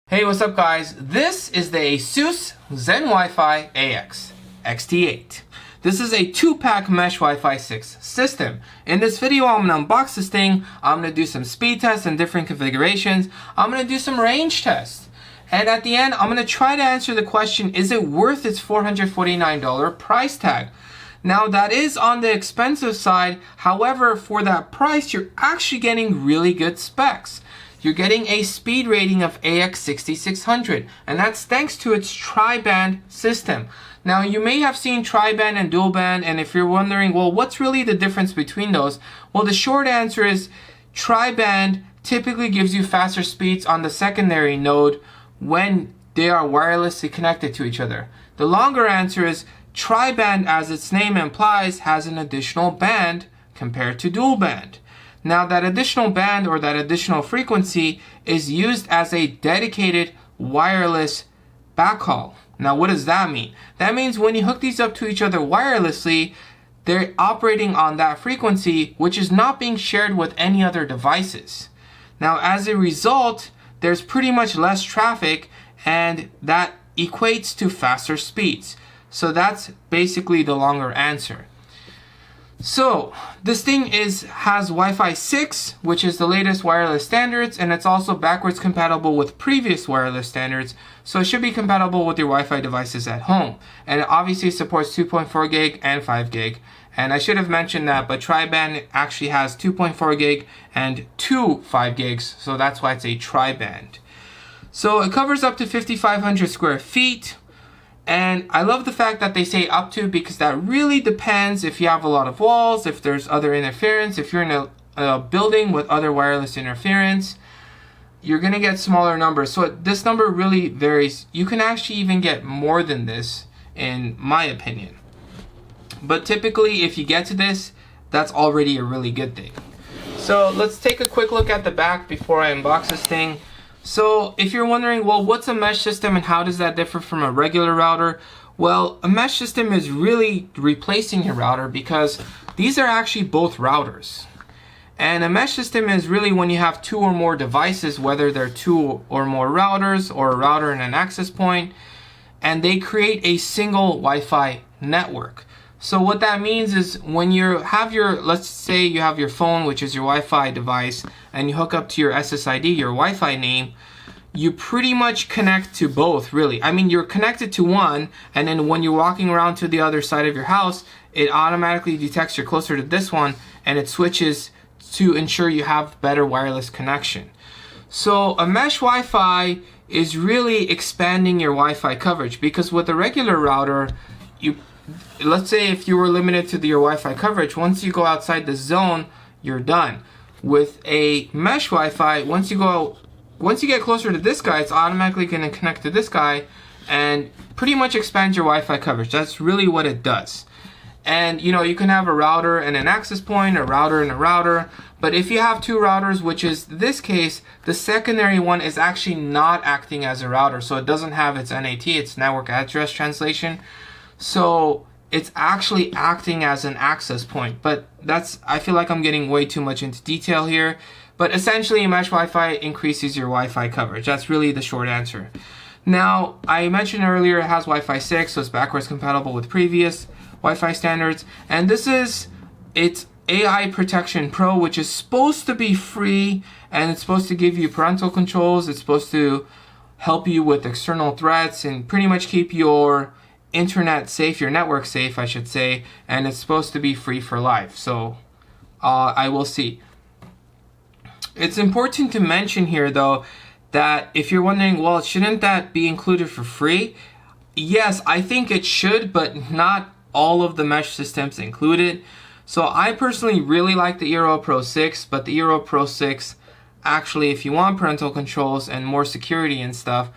Hey, what's up guys? This is the ASUS ZenWiFi AX XT8. This is a 2-pack mesh Wi-Fi 6 system. In this video, I'm going to unbox this thing. I'm going to do some speed tests and different configurations. I'm going to do some range tests. And at the end, I'm going to try to answer the question, is it worth its $449 price tag? Now that is on the expensive side. However, for that price, you're actually getting really good specs. You're getting a speed rating of AX 6600, and that's thanks to its triband system. Now you may have seen triband and dual band, and if you're wondering, well, what's really the difference between those? Well, the short answer is triband typically gives you faster speeds on the secondary node when they are wirelessly connected to each other. The longer answer is triband, as its name implies, has an additional band compared to dual band. Now that additional band or that additional frequency is used as a dedicated wireless backhaul. Now what does that mean? That means when you hook these up to each other wirelessly, they're operating on that frequency, which is not being shared with any other devices. Now as a result, there's pretty much less traffic, and that equates to faster speeds. So that's basically the longer answer. So this thing has Wi-Fi 6, which is the latest wireless standards, and it's also backwards compatible with previous wireless standards, so it should be compatible with your Wi-Fi devices at home. And it obviously supports 2.4 gig and 5 gig. And I should have mentioned that, but triband actually has 2.4 gig and 2 5 gigs, so that's why it's a triband. So it covers up to 5,500 square feet. And I love the fact that they say up to, because that really depends if you have a lot of walls, if there's other interference, if you're in a building with other wireless interference, you're going to get smaller numbers. So this number really varies. You can actually even get more than this, in my opinion. But typically, if you get to this, that's already a really good thing. So let's take a quick look at the back before I unbox this thing. So if you're wondering, well, what's a mesh system and how does that differ from a regular router? Well, a mesh system is really replacing your router, because these are actually both routers. And a mesh system is really when you have 2 or more devices, whether they're 2 or more routers or a router and an access point, and they create a single Wi-Fi network. So what that means is when you have let's say you have your phone, which is your Wi-Fi device, and you hook up to your SSID, your Wi-Fi name, you pretty much connect to both, really. I mean, you're connected to one, and then when you're walking around to the other side of your house, it automatically detects you're closer to this one, and it switches to ensure you have better wireless connection. So a mesh Wi-Fi is really expanding your Wi-Fi coverage, because with a regular router, let's say if you were limited to your Wi-Fi coverage, once you go outside the zone, you're done. With a mesh Wi-Fi, once you get closer to this guy, it's automatically going to connect to this guy and pretty much expands your Wi-Fi coverage. That's really what it does. And you can have a router and an access point, a router and a router, but if you have 2 routers, which is this case, the secondary one is actually not acting as a router, so it doesn't have its NAT, its network address translation. So it's actually acting as an access point, but I feel like I'm getting way too much into detail here. But essentially, mesh Wi-Fi increases your Wi-Fi coverage. That's really the short answer. Now, I mentioned earlier it has Wi-Fi 6, so it's backwards compatible with previous Wi-Fi standards. And this is its AiProtection Pro, which is supposed to be free, and it's supposed to give you parental controls. It's supposed to help you with external threats and pretty much keep your internet safe, your network safe, I should say, and it's supposed to be free for life. So I will see. It's important to mention here, though, that if you're wondering, well, shouldn't that be included for free? Yes, I think it should, but not all of the mesh systems include it. So I personally really like the Eero Pro 6, but the Eero Pro 6, actually, if you want parental controls and more security and stuff,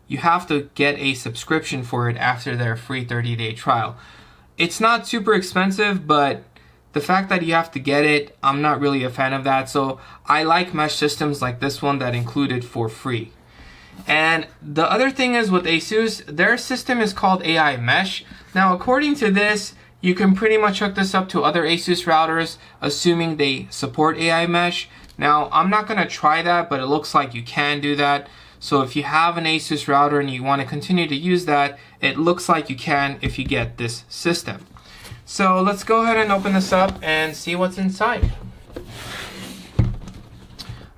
you have to get a subscription for it after their free 30-day trial. It's not super expensive, but the fact that you have to get it, I'm not really a fan of that. So I like mesh systems like this one that include it for free. And the other thing is with ASUS, their system is called AI Mesh. Now, according to this, you can pretty much hook this up to other ASUS routers, assuming they support AI Mesh. Now, I'm not going to try that, but it looks like you can do that. So if you have an ASUS router and you want to continue to use that, it looks like you can if you get this system. So let's go ahead and open this up and see what's inside.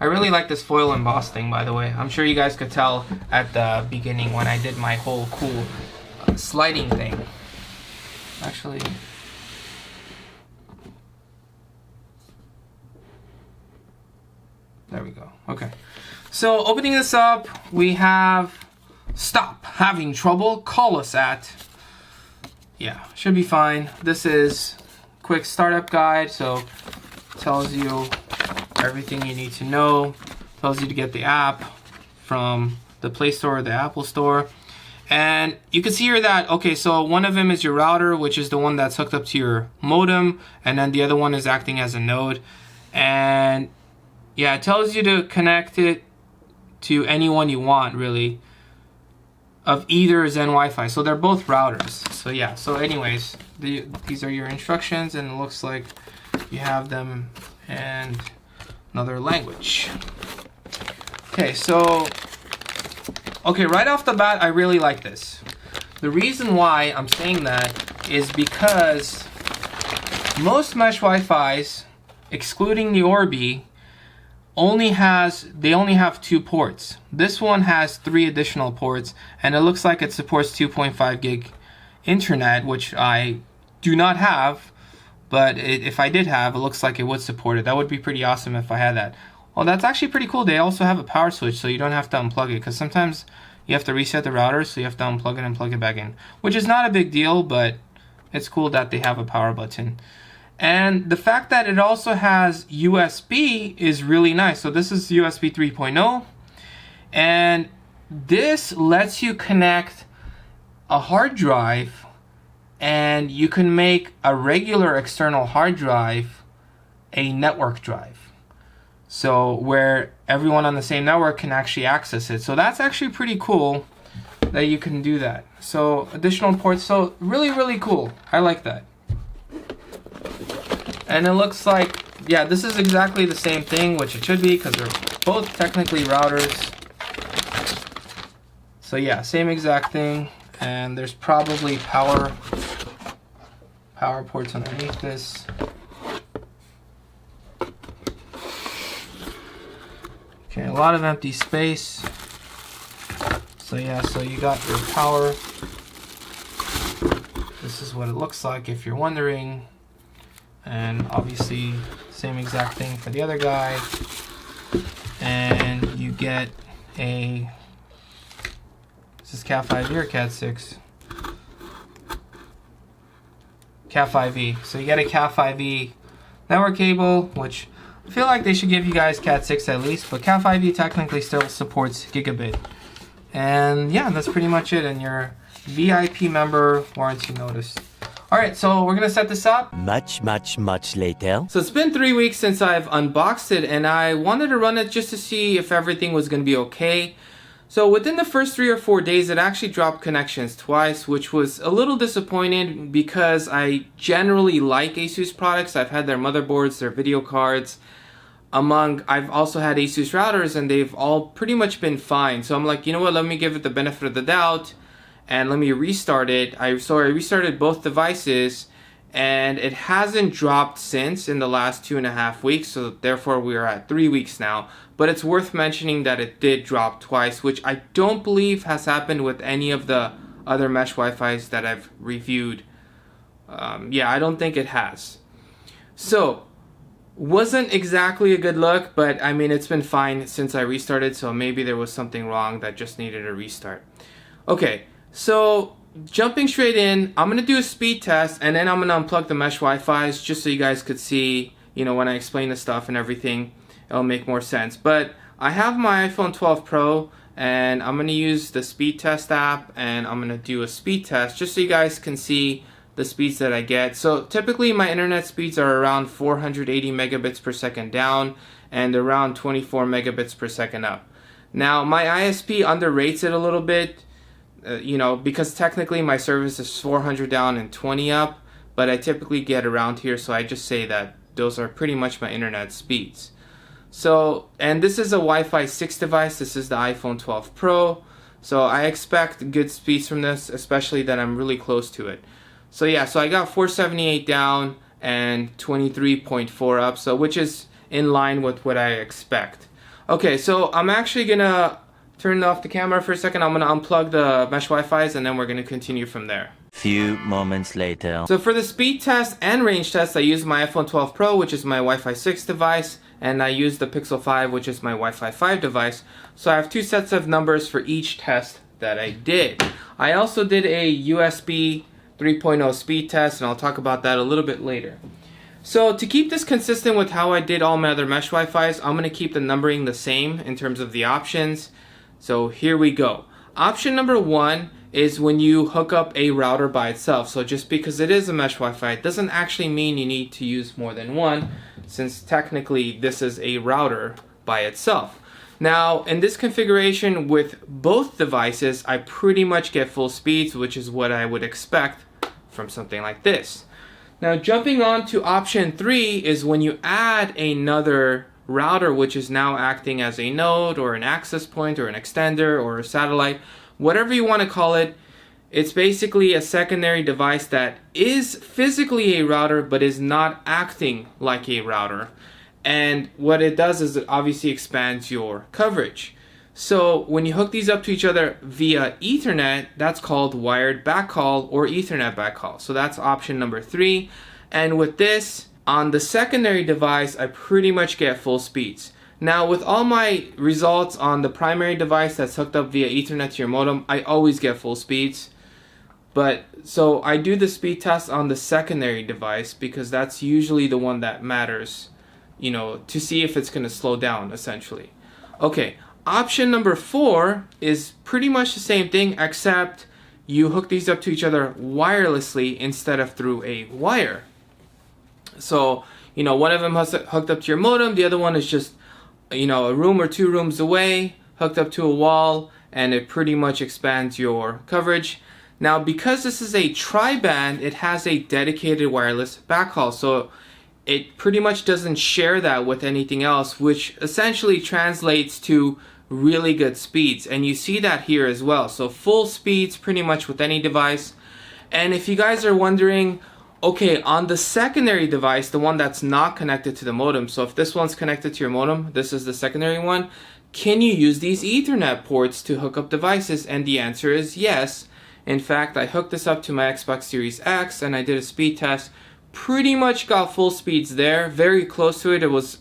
I really like this foil embossed thing, by the way. I'm sure you guys could tell at the beginning when I did my whole cool sliding thing. Actually, there we go. Okay. So opening this up, we have stop having trouble, call us at. Yeah, should be fine. This is quick startup guide, so tells you everything you need to know. Tells you to get the app from the Play Store or the Apple Store. And you can see here that, okay, so one of them is your router, which is the one that's hooked up to your modem, and then the other one is acting as a node. And yeah, it tells you to connect it to anyone you want, really, of either ZenWiFi. So they're both routers. So yeah, so anyways, these are your instructions, and it looks like you have them in another language. Okay, so okay, right off the bat, I really like this. The reason why I'm saying that is because most mesh Wi-Fis, excluding the Orbi, only have 2 ports. This one has 3 additional ports, and it looks like it supports 2.5 gig internet, which I do not have, but if I did have, it looks like it would support it. That would be pretty awesome if I had that. Well, that's actually pretty cool. They also have a power switch, so you don't have to unplug it, because sometimes you have to reset the router, so you have to unplug it and plug it back in, which is not a big deal, but it's cool that they have a power button. And the fact that it also has USB is really nice. So this is USB 3.0, and this lets you connect a hard drive, and you can make a regular external hard drive a network drive. So where everyone on the same network can actually access it. So that's actually pretty cool that you can do that. So additional ports, so really, really cool. I like that. And it looks like, yeah, this is exactly the same thing, which it should be, because they're both technically routers. So yeah, same exact thing. And there's probably power ports underneath this. Okay, a lot of empty space. So yeah, so you got your power. This is what it looks like if you're wondering. And obviously, same exact thing for the other guy. And you get a, this is Cat 5e or Cat 6? Cat 5e. So you get a Cat 5e network cable, which I feel like they should give you guys Cat 6 at least, but Cat 5e technically still supports gigabit. And yeah, that's pretty much it, and your VIP member warranty notice. Alright, so we're gonna set this up. Much later. So it's been 3 weeks since I've unboxed it, and I wanted to run it just to see if everything was gonna be okay. So within the first 3 or 4 days, it actually dropped connections twice, which was a little disappointing because I generally like ASUS products. I've had their motherboards, their video cards. I've also had ASUS routers, and they've all pretty much been fine. So I'm like, you know what, let me give it the benefit of the doubt and let me restart it. So I restarted both devices, and it hasn't dropped since in the last 2.5 weeks. So therefore we are at 3 weeks now. But it's worth mentioning that it did drop twice, which I don't believe has happened with any of the other mesh Wi-Fis that I've reviewed. Yeah, I don't think it has. So wasn't exactly a good look, but I mean, it's been fine since I restarted, so maybe there was something wrong that just needed a restart. Okay, so jumping straight in, I'm gonna do a speed test, and then I'm gonna unplug the mesh Wi-Fis just so you guys could see, you know, when I explain the stuff and everything, it'll make more sense. But I have my iPhone 12 Pro, and I'm gonna use the speed test app, and I'm gonna do a speed test just so you guys can see the speeds that I get. So typically my internet speeds are around 480 megabits per second down and around 24 megabits per second up. Now my ISP underrates it a little bit, you know, because technically my service is 400 down and 20 up, but I typically get around here, so I just say that those are pretty much my internet speeds. So, and this is a Wi-Fi 6 device. This is the iPhone 12 Pro. So I expect good speeds from this, especially that I'm really close to it. So yeah, so I got 478 down and 23.4 up, so which is in line with what I expect. Okay, so I'm actually gonna turn off the camera for a second. I'm gonna unplug the mesh Wi-Fi's and then we're gonna continue from there. Few moments later. So for the speed test and range test, I used my iPhone 12 Pro, which is my Wi-Fi 6 device, and I used the Pixel 5, which is my Wi-Fi 5 device. So I have two sets of numbers for each test that I did. I also did a USB 3.0 speed test, and I'll talk about that a little bit later. So to keep this consistent with how I did all my other mesh Wi-Fi's, I'm going to keep the numbering the same in terms of the options. So here we go. Option number 1 is when you hook up a router by itself. So just because it is a mesh Wi-Fi, it doesn't actually mean you need to use more than one, since technically this is a router by itself. Now, in this configuration with both devices, I pretty much get full speeds, which is what I would expect from something like this. Now, jumping on to option 3 is when you add another router, which is now acting as a node or an access point or an extender or a satellite, whatever you want to call it. It's basically a secondary device that is physically a router but is not acting like a router. And what it does is it obviously expands your coverage. So when you hook these up to each other via Ethernet, that's called wired backhaul or Ethernet backhaul. So that's option number 3. And with this, on the secondary device, I pretty much get full speeds. Now with all my results on the primary device that's hooked up via Ethernet to your modem, I always get full speeds. But so I do the speed test on the secondary device because that's usually the one that matters, you know, to see if it's going to slow down essentially. Okay, option number 4 is pretty much the same thing, except you hook these up to each other wirelessly instead of through a wire. So, you know, one of them has hooked up to your modem, the other one is just, you know, a room or 2 rooms away, hooked up to a wall, and it pretty much expands your coverage. Now, because this is a triband, it has a dedicated wireless backhaul, so it pretty much doesn't share that with anything else, which essentially translates to really good speeds. And you see that here as well. So full speeds pretty much with any device. And if you guys are wondering, okay, on the secondary device, the one that's not connected to the modem, so if this one's connected to your modem, this is the secondary one, can you use these Ethernet ports to hook up devices? And the answer is yes. In fact, I hooked this up to my Xbox Series X and I did a speed test. Pretty much got full speeds there, very close to it. It was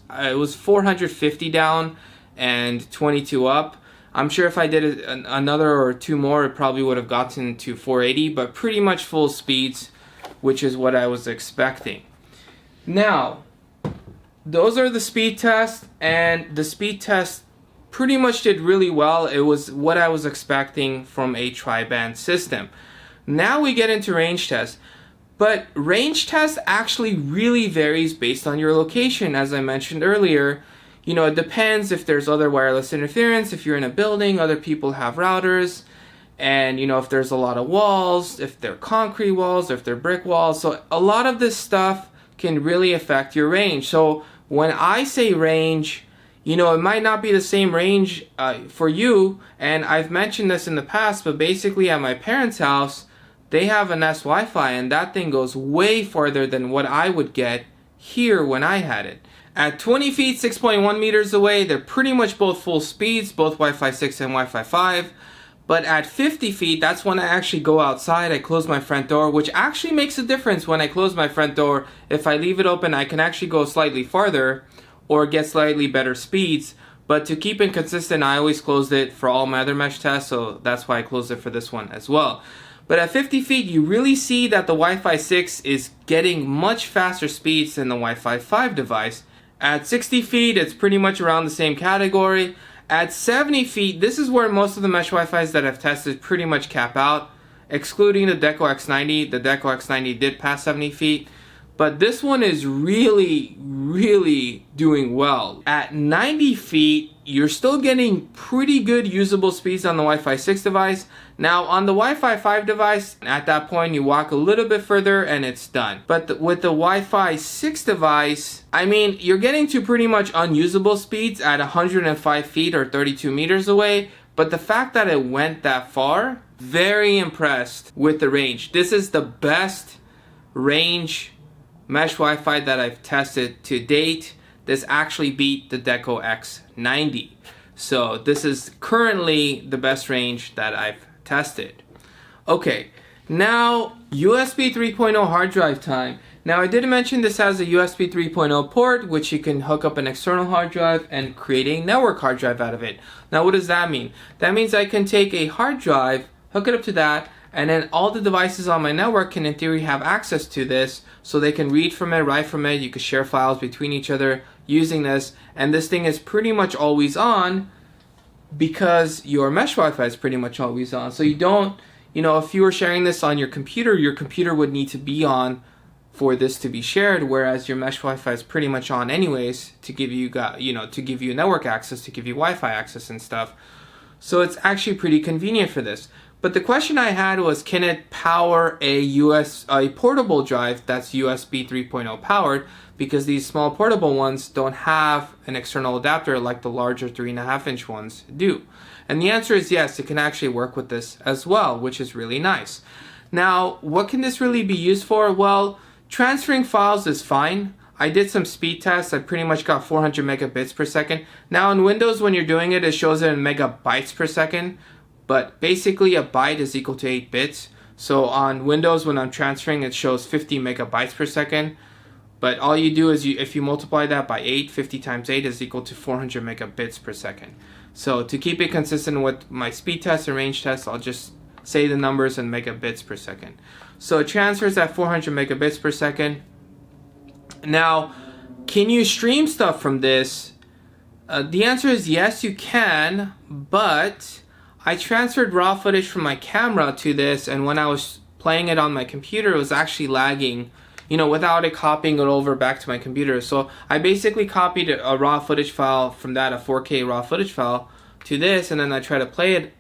450 down and 22 up. I'm sure if I did another or 2 more, it probably would have gotten to 480, but pretty much full speeds, which is what I was expecting. Now, those are the speed tests, and the speed test pretty much did really well. It was what I was expecting from a tri-band system. Now we get into range tests. But range test actually really varies based on your location, as I mentioned earlier. You know, it depends if there's other wireless interference, if you're in a building, other people have routers, and you know, if there's a lot of walls, if they're concrete walls, or if they're brick walls. So a lot of this stuff can really affect your range. So when I say range, you know, it might not be the same range for you, and I've mentioned this in the past, but basically at my parents' house, they have an ASUS Wi-Fi, and that thing goes way farther than what I would get here when I had it. At 20 feet, 6.1 meters away, they're pretty much both full speeds, both Wi-Fi 6 and Wi-Fi 5. But at 50 feet, that's when I actually go outside, I close my front door, which actually makes a difference when I close my front door. If I leave it open, I can actually go slightly farther or get slightly better speeds. But to keep it consistent, I always closed it for all my other mesh tests, so that's why I closed it for this one as well. But at 50 feet, you really see that the Wi-Fi 6 is getting much faster speeds than the Wi-Fi 5 device. At 60 feet, it's pretty much around the same category. At 70 feet, this is where most of the mesh Wi-Fis that I've tested pretty much cap out, excluding the Deco X90. The Deco X90 did pass 70 feet, but this one is really, really doing well. At 90 feet, you're still getting pretty good usable speeds on the Wi-Fi 6 device. Now on the Wi-Fi 5 device, at that point you walk a little bit further and it's done. But with the Wi-Fi 6 device, I mean, you're getting to pretty much unusable speeds at 105 feet or 32 meters away. But the fact that it went that far, very impressed with the range. This is the best range mesh Wi-Fi that I've tested to date. This actually beat the Deco X90. So this is currently the best range that I've tested. Okay, now USB 3.0 hard drive time. Now I did mention this has a USB 3.0 port, which you can hook up an external hard drive and create a network hard drive out of it. Now what does that mean? That means I can take a hard drive, hook it up to that, and then all the devices on my network can in theory have access to this, so they can read from it, write from it. You can share files between each other using this, and this thing is pretty much always on because your mesh Wi-Fi is pretty much always on. So you don't, if you were sharing this on your computer would need to be on for this to be shared, whereas your mesh Wi-Fi is pretty much on anyways to give you to give you network access, to give you Wi-Fi access and stuff. So it's actually pretty convenient for this. But the question I had was, can it power a portable drive that's USB 3.0 powered? Because these small portable ones don't have an external adapter like the larger 3.5-inch ones do. And the answer is yes, it can actually work with this as well, which is really nice. Now, what can this really be used for? Well, transferring files is fine. I did some speed tests. I pretty much got 400 megabits per second. Now in Windows, when you're doing it, it shows it in megabytes per second. But basically a byte is equal to 8 bits. So on Windows, when I'm transferring, it shows 50 megabytes per second. But all you do is if you multiply that by 8, 50 times 8 is equal to 400 megabits per second. So to keep it consistent with my speed test and range test, I'll just say the numbers in megabits per second. So it transfers at 400 megabits per second. Now, can you stream stuff from this? The answer is yes, you can, but I transferred raw footage from my camera to this, and when I was playing it on my computer, it was actually lagging, without it copying it over back to my computer. So I basically copied a raw footage file from that, a 4K raw footage file, to this, and then I tried to play it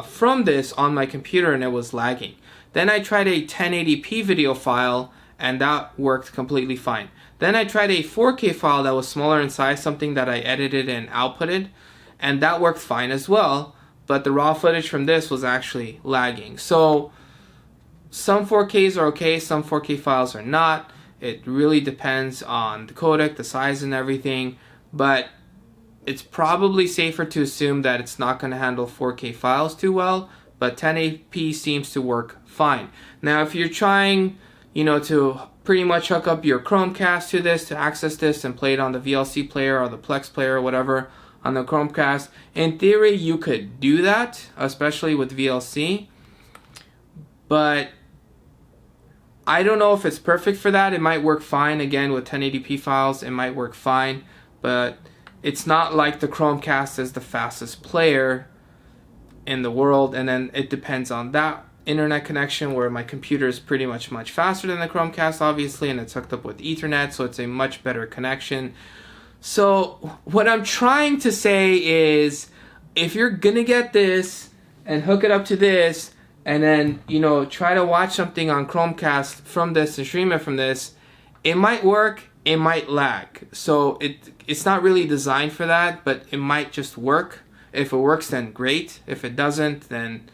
from this on my computer, and it was lagging. Then I tried a 1080p video file, and that worked completely fine. Then I tried a 4K file that was smaller in size, something that I edited and outputted, and that worked fine as well. But the raw footage from this was actually lagging. So some 4Ks are okay, some 4K files are not. It really depends on the codec, the size and everything, but it's probably safer to assume that it's not going to handle 4K files too well, but 1080p seems to work fine. Now if you're trying, to pretty much hook up your Chromecast to this to access this and play it on the VLC player or the Plex player or whatever, on the Chromecast, in theory you could do that, especially with VLC, but I don't know if it's perfect for that. It might work fine, again with 1080p files, it might work fine, but it's not like the Chromecast is the fastest player in the world, and then it depends on that internet connection, where my computer is pretty much faster than the Chromecast obviously, and it's hooked up with Ethernet, so it's a much better connection. So what I'm trying to say is, if you're gonna get this and hook it up to this and then try to watch something on Chromecast from this and stream it from this, it might work, it might lag. So it's not really designed for that, but it might just work. If it works, then great. If it doesn't, then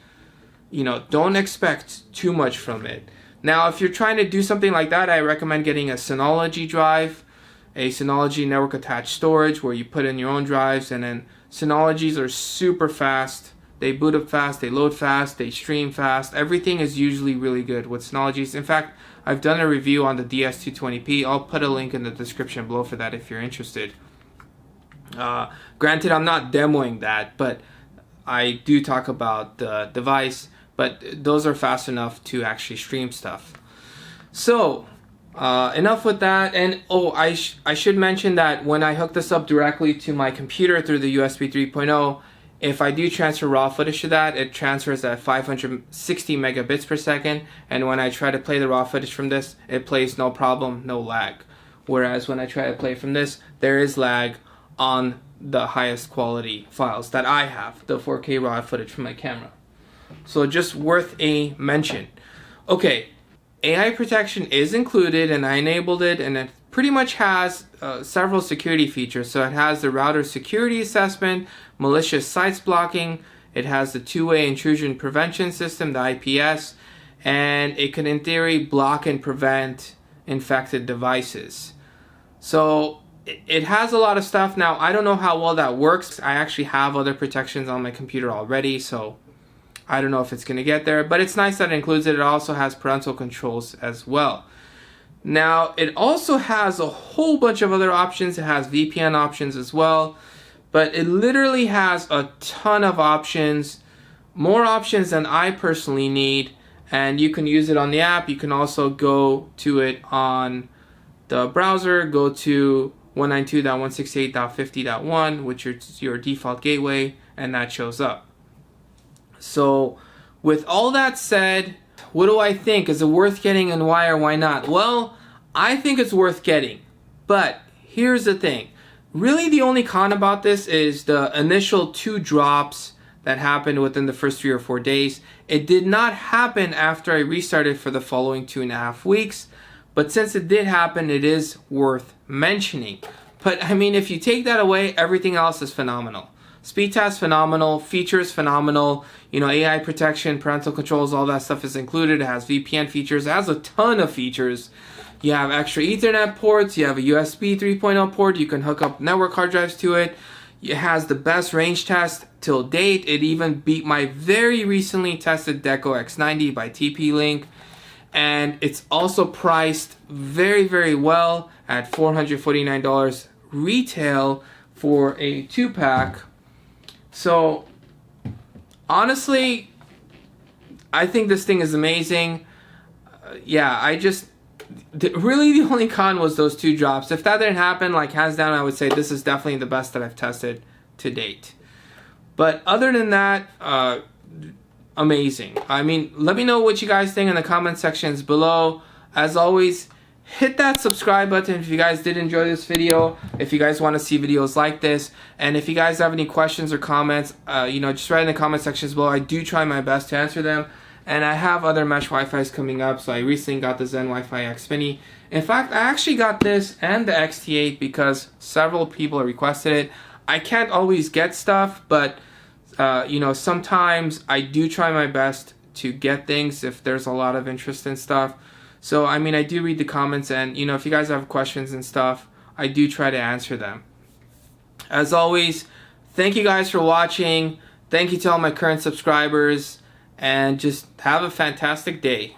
don't expect too much from it. Now if you're trying to do something like that, I recommend getting a Synology drive, a Synology network attached storage, where you put in your own drives, and then Synologies are super fast. They boot up fast, they load fast, they stream fast. Everything is usually really good with Synologies. In fact, I've done a review on the DS220p. I'll put a link in the description below for that if you're interested. Granted, I'm not demoing that, but I do talk about the device, but those are fast enough to actually stream stuff. So enough with that. And I should mention that when I hook this up directly to my computer through the USB 3.0, if I do transfer raw footage to that, it transfers at 560 megabits per second, and when I try to play the raw footage from this, it plays no problem, no lag. Whereas when I try to play from this, there is lag on the highest quality files that I have, the 4K raw footage from my camera. So just worth a mention. Okay, AI protection is included, and I enabled it, and it pretty much has several security features. So it has the router security assessment, malicious sites blocking, it has the two-way intrusion prevention system, the IPS, and it can in theory block and prevent infected devices. So it has a lot of stuff. Now, I don't know how well that works. I actually have other protections on my computer already, so I don't know if it's going to get there, but it's nice that it includes it. It also has parental controls as well. Now, it also has a whole bunch of other options. It has VPN options as well, but it literally has a ton of options, more options than I personally need, and you can use it on the app. You can also go to it on the browser, go to 192.168.50.1, which is your default gateway, and that shows up. So with all that said, what do I think? Is it worth getting, and why or why not? Well, I think it's worth getting, but here's the thing. Really, the only con about this is the initial 2 drops that happened within the first 3 or 4 days. It did not happen after I restarted for the following 2.5 weeks, but since it did happen, it is worth mentioning. But I mean, if you take that away, everything else is phenomenal. Speed test phenomenal, features phenomenal, AI protection, parental controls, all that stuff is included. It has VPN features, it has a ton of features. You have extra Ethernet ports, you have a USB 3.0 port, you can hook up network hard drives to it. It has the best range test till date. It even beat my very recently tested Deco X90 by TP-Link. And it's also priced very, very well at $449 retail for a 2-pack. So honestly, I think this thing is amazing. Really the only con was those 2 drops. If that didn't happen, like hands down, I would say this is definitely the best that I've tested to date. But other than that, amazing. I mean, let me know what you guys think in the comment sections below. As always, hit that subscribe button if you guys did enjoy this video, if you guys want to see videos like this, and if you guys have any questions or comments, just write in the comment sections below. I do try my best to answer them, and I have other mesh Wi-Fi's coming up. So I recently got the ZenWiFi X Mini. In fact, I actually got this and the XT8 because several people requested it. I can't always get stuff, but sometimes I do try my best to get things if there's a lot of interest in stuff. So, I mean, I do read the comments, and, if you guys have questions and stuff, I do try to answer them. As always, thank you guys for watching. Thank you to all my current subscribers, and just have a fantastic day.